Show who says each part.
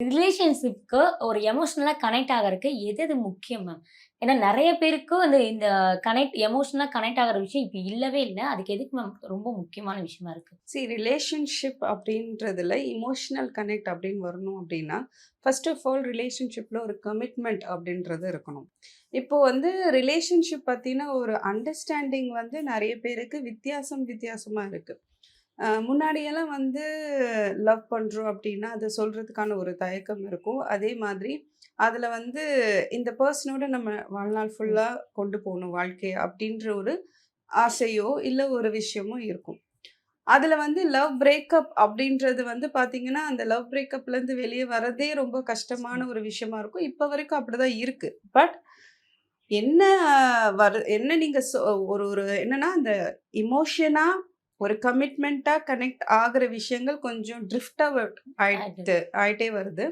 Speaker 1: ரிலேஷன்ஷிப்க்கு ஒரு எமோஷனலா கனெக்ட் ஆகறக்கு எது எது முக்கியம் மேம்? ஏன்னா நெறைய பேருக்கு வந்து இந்த எமோஷனலா கனெக்ட் ஆகுற விஷயம் இப்ப இல்லவே இல்ல. அதுக்கு எதுக்கு மேம் ரொம்ப முக்கியமான விஷயமா இருக்கு?
Speaker 2: ரிலேஷன்ஷிப் அப்படின்றதுல இமோஷனல் கனெக்ட் அப்படின்னு வரணும் அப்படின்னா, ஃபர்ஸ்ட் ஆஃப் ஆல் ரிலேஷன்ஷிப்ல ஒரு கமிட்மெண்ட் அப்படின்றது இருக்கணும். இப்போ வந்து ரிலேஷன்ஷிப் பத்தின ஒரு அண்டர்ஸ்டாண்டிங் வந்து நெறைய பேருக்கு வித்தியாசமா இருக்கு. முன்னாடியெல்லாம் வந்து லவ் பண்றோம் அப்படின்னா, அத சொல்றதுக்கான ஒரு தயக்கம் இருக்கும். அதே மாதிரி அதுல வந்து இந்த பெர்சனோட நம்ம வாழ்நாள் ஃபுல்லா கொண்டு போணும் வாழ்க்கைய அப்படின்ற ஒரு ஆசையோ, இல்ல ஒரு விஷயமோ இருக்கும். அதுல வந்து லவ் பிரேக்கப் அப்படின்றது வந்து பார்த்தீங்கன்னா, அந்த லவ் பிரேக்கப்லேருந்து வெளிய வரதே ரொம்ப கஷ்டமான ஒரு விஷயமா இருக்கும். இப்ப வரைக்கும் அப்படிதான் இருக்கு. பட் என்ன என்ன நீங்க ஒரு ஒரு என்னன்னா, அந்த எமோஷனா ஒரு கமிட்மெண்ட்டா கனெக்ட் ஆகுற விஷயங்கள் கொஞ்சம் ட்ரிஃப்ட்டா
Speaker 1: அது
Speaker 2: ஆயிட்டே வருது.